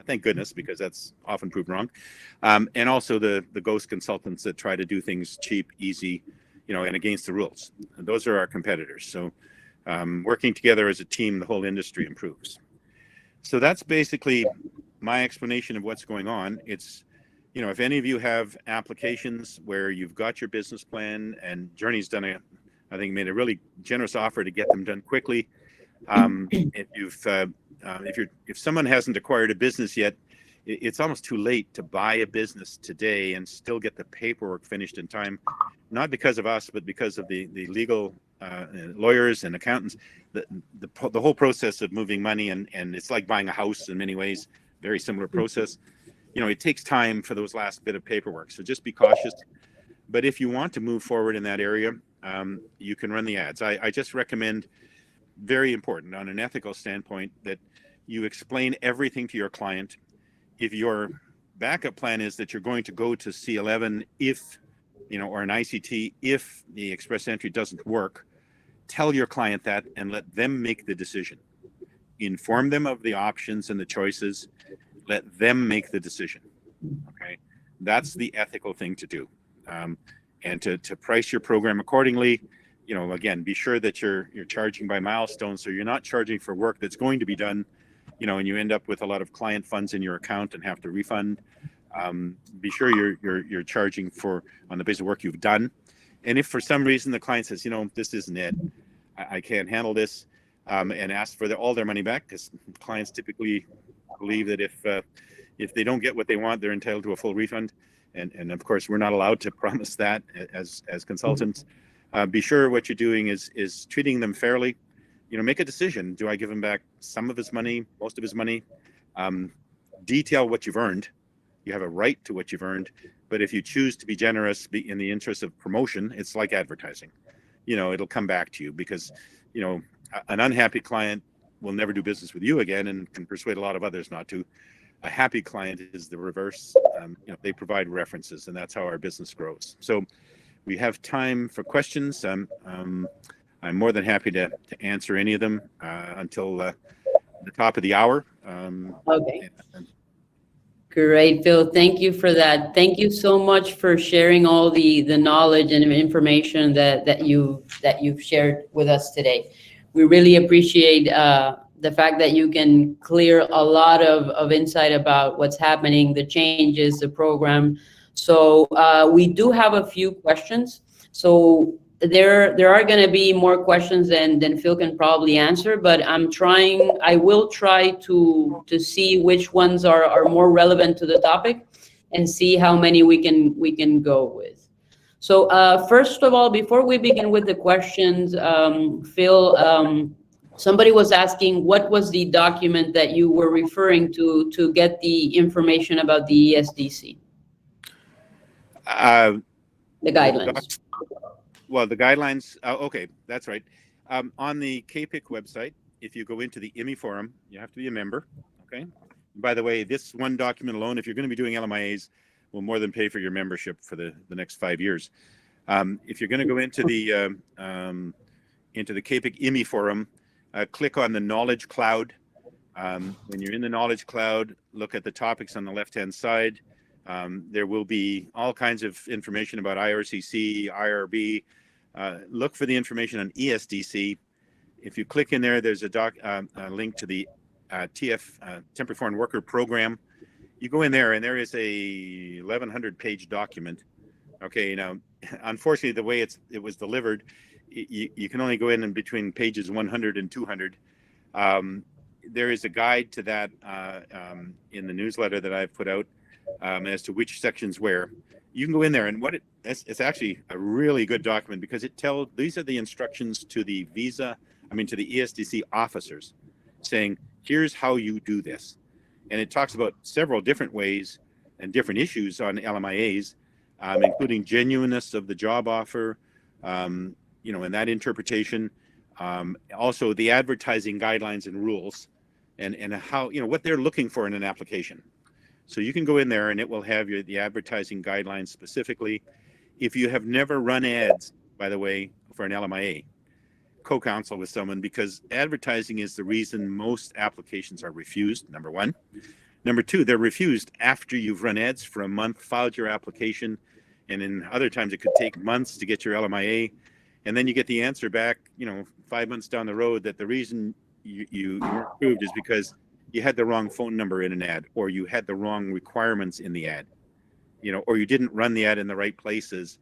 Thank goodness, because that's often proved wrong. And also the ghost consultants that try to do things cheap, easy, and against the rules. And those are our competitors. So working together as a team, the whole industry improves. So that's basically my explanation of what's going on. It's, if any of you have applications where you've got your business plan, and Joorney's done I think made a really generous offer to get them done quickly. If someone hasn't acquired a business yet, it's almost too late to buy a business today and still get the paperwork finished in time, not because of us, but because of the legal lawyers and accountants. The whole process of moving money, and it's like buying a house in many ways, very similar process. It takes time for those last bit of paperwork. So just be cautious. But if you want to move forward in that area, you can run the ads. I just recommend, very important on an ethical standpoint, that you explain everything to your client. If your backup plan is that you're going to go to C11 if, or an ICT if the express entry doesn't work, tell your client that and let them make the decision. Inform them of the options and the choices. Let them make the decision. Okay, that's the ethical thing to do, and to price your program accordingly. Again, be sure that you're charging by milestones, so you're not charging for work that's going to be done, and you end up with a lot of client funds in your account and have to refund. Be sure you're charging on the basis of work you've done. And if for some reason the client says, this isn't it, I can't handle this, and ask for all their money back, because clients typically believe that if they don't get what they want, they're entitled to a full refund. And of course, we're not allowed to promise that as consultants. Be sure what you're doing is treating them fairly. Make a decision. Do I give him back some of his money, most of his money? Detail what you've earned. You have a right to what you've earned. But if you choose to be generous in the interest of promotion, it's like advertising. It'll come back to you, because, an unhappy client will never do business with you again and can persuade a lot of others not to. A happy client is the reverse. They provide references, and that's how our business grows. So we have time for questions. I'm more than happy to answer any of them until the top of the hour. Okay. Great, Phil. Thank you for that. Thank you so much for sharing all the knowledge and information that you've shared with us today. We really appreciate the fact that you can clear a lot of insight about what's happening, the changes, the program. So we do have a few questions. So there are going to be more questions than Phil can probably answer, but I will try to see which ones are more relevant to the topic and see how many we can go with. So first of all, before we begin with the questions, Phil, somebody was asking what was the document that you were referring to get the information about the ESDC? The guidelines. Well, the guidelines, okay, that's right. On the KPIC website, if you go into the IMI forum, you have to be a member, okay? By the way, this one document alone, if you're going to be doing LMIAs, will more than pay for your membership for the next 5 years. If you're going to go into the KPIC IMI forum, click on the Knowledge Cloud. When you're in the Knowledge Cloud, look at the topics on the left-hand side. There will be all kinds of information about IRCC, IRB. Look for the information on ESDC. If you click in there, there's a link to the Temporary Foreign Worker Program. You go in there, and there is a 1,100-page document. Okay, now, unfortunately, the way it was delivered, you can only go in between pages 100 and 200. There is a guide to that in the newsletter that I've put out as to which sections where. You can go in there, and it's actually a really good document because these are the instructions to the to the ESDC officers, saying, here's how you do this. And it talks about several different ways and different issues on LMIAs, including genuineness of the job offer, and that interpretation. Also the advertising guidelines and rules and how, what they're looking for in an application. So you can go in there and it will have the advertising guidelines specifically. If you have never run ads, by the way, for an LMIA, co-counsel with someone, because advertising is the reason most applications are refused, number one. Number two, they're refused after you've run ads for a month, filed your application, and in other times it could take months to get your LMIA. And then you get the answer back, 5 months down the road that the reason you weren't approved is because you had the wrong phone number in an ad, or you had the wrong requirements in the ad, or you didn't run the ad in the right places.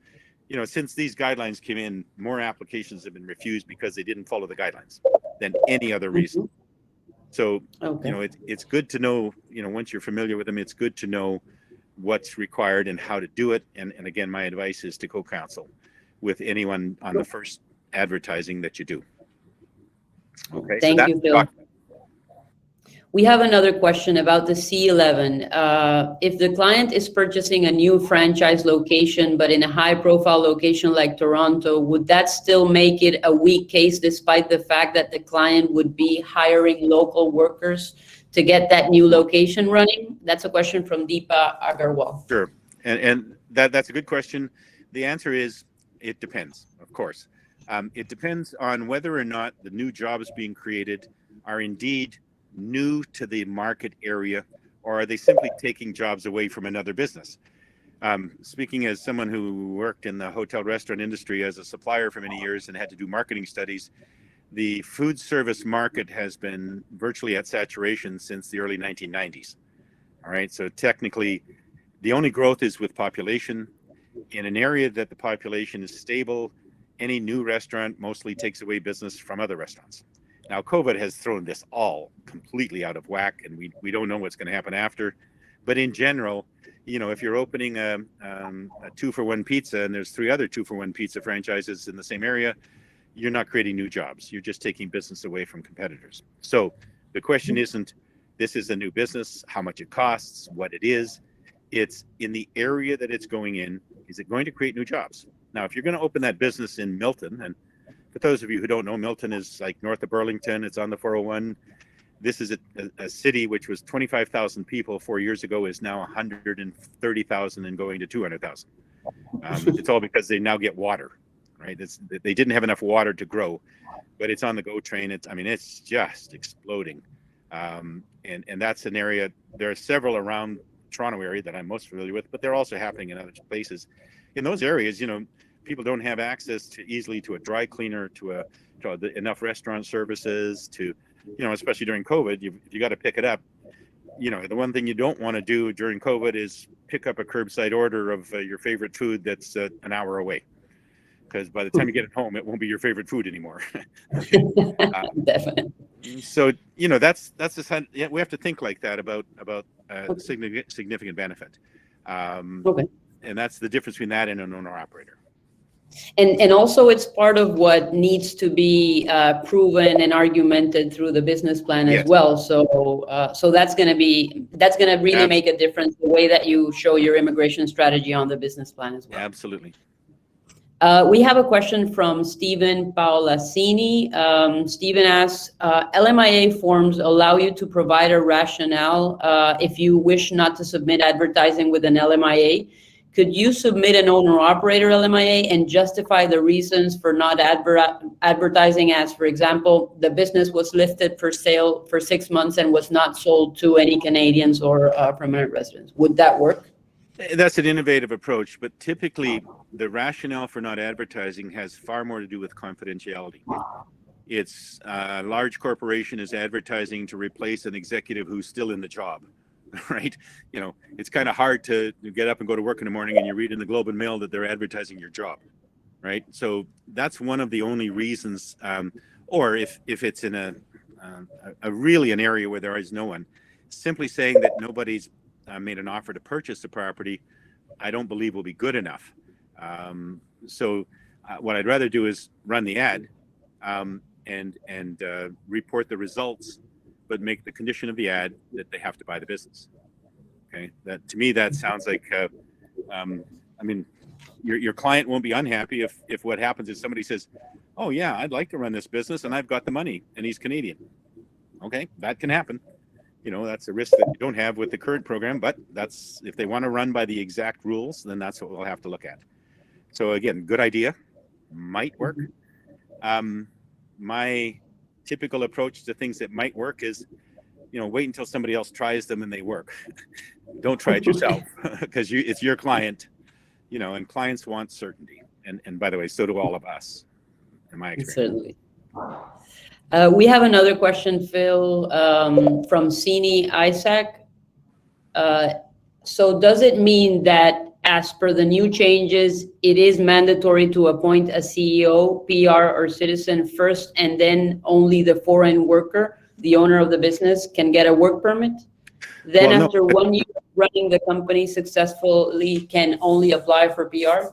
Since these guidelines came in, more applications have been refused because they didn't follow the guidelines than any other reason. So, it's good to know, once you're familiar with them, it's good to know what's required and how to do it. And again, my advice is to co-counsel with anyone on the first advertising that you do. Okay. Thank you, Phil. We have another question about the C11. If the client is purchasing a new franchise location, but in a high-profile location like Toronto, would that still make it a weak case despite the fact that the client would be hiring local workers to get that new location running? That's a question from Deepa Agarwal. Sure, and that's a good question. The answer is it depends, of course. It depends on whether or not the new jobs being created are indeed new to the market area, or are they simply taking jobs away from another business? Speaking as someone who worked in the hotel restaurant industry as a supplier for many years and had to do marketing studies, the food service market has been virtually at saturation since the early 1990s. All right, so technically the only growth is with population. In an area that the population is stable, any new restaurant mostly takes away business from other restaurants. Now, COVID has thrown this all completely out of whack, and we don't know what's going to happen after. But in general, if you're opening a 2-for-1 pizza and there's 3 other 2-for-1 pizza franchises in the same area, you're not creating new jobs. You're just taking business away from competitors. So the question isn't, this is a new business, how much it costs, what it is. It's in the area that it's going in. Is it going to create new jobs? Now, if you're going to open that business in Milton, and for those of you who don't know, Milton is like north of Burlington. It's on the 401. This is a city which was 25,000 people 4 years ago, is now 130,000 and going to 200,000. It's all because they now get water, right? They didn't have enough water to grow, but it's on the GO train. It's just exploding. And that's an area, there are several around Toronto area that I'm most familiar with, but they're also happening in other places. In those areas, people don't have access easily to a dry cleaner, to enough restaurant services, to, especially during COVID, you got to pick it up. The one thing you don't want to do during COVID is pick up a curbside order of your favorite food that's an hour away, because by the time you get it home, it won't be your favorite food anymore. Definitely. So that's just we have to think like that about significant benefit. Okay. And that's the difference between that and an owner operator. And also it's part of what needs to be proven and argumented through the business plan as well. So that's going to really make a difference, the way that you show your immigration strategy on the business plan as well. Absolutely. We have a question from Stephen Paolasini. Stephen asks, LMIA forms allow you to provide a rationale if you wish not to submit advertising with an LMIA. Could you submit an owner-operator LMIA and justify the reasons for not advertising as, for example, the business was listed for sale for 6 months and was not sold to any Canadians or permanent residents? Would that work? That's an innovative approach, but typically the rationale for not advertising has far more to do with confidentiality. It's a large corporation is advertising to replace an executive who's still in the job, right? You know, it's kind of hard to get up and go to work in the morning and you read in the Globe and Mail that they're advertising your job, right? So that's one of the only reasons, or if it's in a really an area where there is no one, simply saying that nobody's made an offer to purchase the property, I don't believe will be good enough. So what I'd rather do is run the ad and report the results, but make the condition of the ad that they have to buy the business. Okay, that to me that sounds like I mean, your client won't be unhappy if what happens is somebody says, oh yeah, I'd like to run this business and I've got the money and he's Canadian. Okay, that can happen. You know, that's a risk that you don't have with the current program, but that's, if they want to run by the exact rules, then that's what we'll have to look at. So again, good idea, might work. My typical approach to things that might work is, you know, wait until somebody else tries them and they work. Don't try it yourself because it's your client, you know, and clients want certainty. And by the way, so do all of us, in my experience. Certainly. We have another question, Phil, from Sini Isaac. So does it mean that as per the new changes, it is mandatory to appoint a CEO, PR, or citizen first, and then only the foreign worker, the owner of the business, can get a work permit? Then well, after 1 year of running the company successfully, can only apply for PR?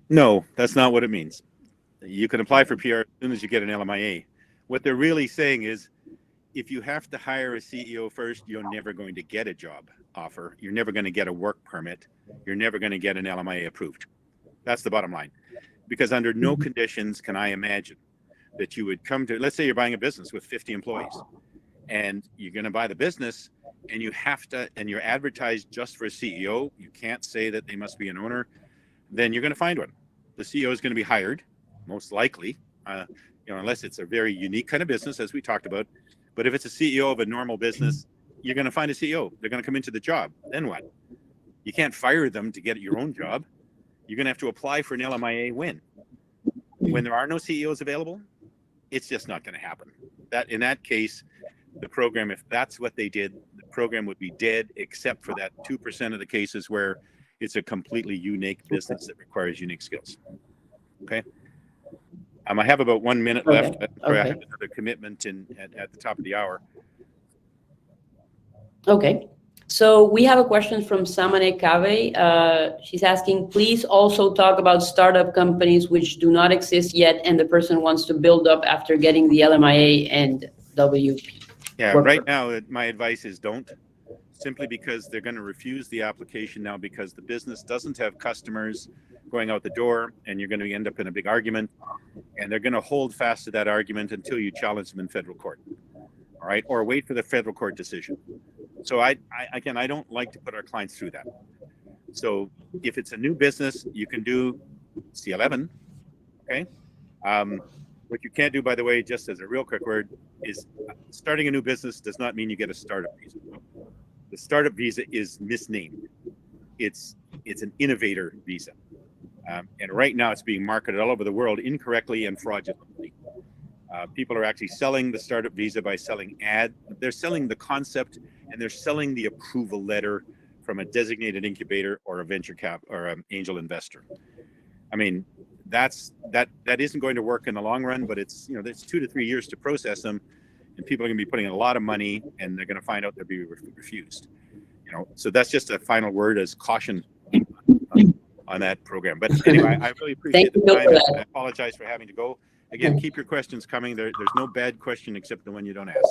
No, that's not what it means. You can apply for PR as soon as you get an LMIA. What they're really saying is, if you have to hire a CEO first, you're never going to get a job offer. You're never going to get a work permit. You're never going to get an LMIA approved. That's the bottom line. Because under no conditions can I imagine that you would come to, let's say you're buying a business with 50 employees and you're going to buy the business and you have to, and you're advertised just for a CEO. You can't say that they must be an owner. Then you're going to find one. The CEO is going to be hired, most likely, you know, unless it's a very unique kind of business, as we talked about. But if it's a CEO of a normal business, you're going to find a CEO. They're going to come into the job. Then what? You can't fire them to get your own job. You're going to have to apply for an LMIA when there are no CEOs available. It's just not going to happen. That in that case, the program, if that's what they did, the program would be dead, except for that 2% of the cases where it's a completely unique business that requires unique skills. Okay. I have about 1 minute left. I have another commitment at the top of the hour. Okay. So we have a question from Samane Kave. She's asking, please also talk about startup companies which do not exist yet and the person wants to build up after getting the LMIA and WP. Yeah, right now, my advice is don't. Simply because they're going to refuse the application now because the business doesn't have customers going out the door and you're going to end up in a big argument, and they're going to hold fast to that argument until you challenge them in federal court. All right, or wait for the federal court decision. So I don't like to put our clients through that. So if it's a new business, you can do C11. Okay. What you can't do, by the way, just as a real quick word, is starting a new business does not mean you get a startup visa. The startup visa is misnamed. It's an innovator visa. And right now it's being marketed all over the world incorrectly and fraudulently. People are actually selling the startup visa by selling they're selling the concept and they're selling the approval letter from a designated incubator or a venture cap or an angel investor. I mean, that isn't going to work in the long run, but it's 2 to 3 years to process them, and people are going to be putting in a lot of money and they're going to find out they'll be refused. You know, so that's just a final word as caution on that program. But anyway, I really appreciate the time. And I apologize for having to go. Again, keep your questions coming. There's no bad question except the one you don't ask.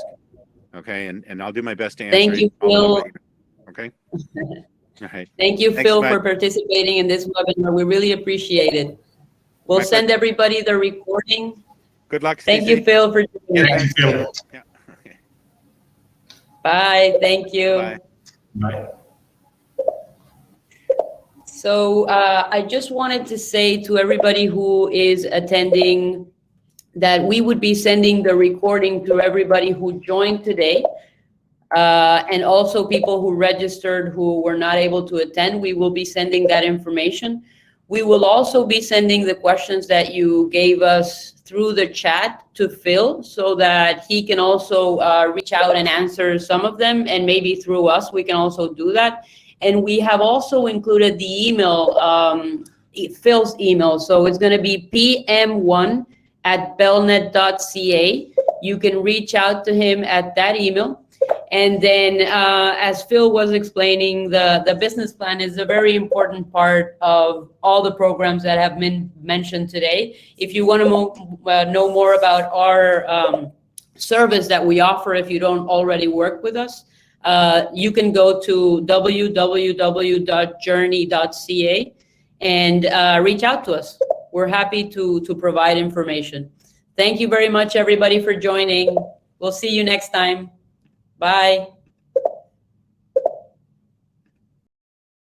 Okay, and I'll do my best to answer. Thank you, Phil. Okay. All right. Thank you, Phil, for participating in this webinar. We really appreciate it. We'll send everybody the recording. Good luck. Thank you, Phil, for joining us. Thank you, Phil. Yeah. Okay. Bye. Thank you. Bye. Bye. So I just wanted to say to everybody who is attending that we would be sending the recording to everybody who joined today. And also people who registered who were not able to attend, we will be sending that information. We will also be sending the questions that you gave us through the chat to Phil so that he can also reach out and answer some of them, and maybe through us, we can also do that. And we have also included the email, Phil's email. So it's gonna be pm1@belnet.ca. You can reach out to him at that email. And then, as Phil was explaining, the business plan is a very important part of all the programs that have been mentioned today. If you want to know more about our service that we offer, if you don't already work with us, you can go to www.joorney.ca and reach out to us. We're happy to provide information. Thank you very much, everybody, for joining. We'll see you next time. Bye.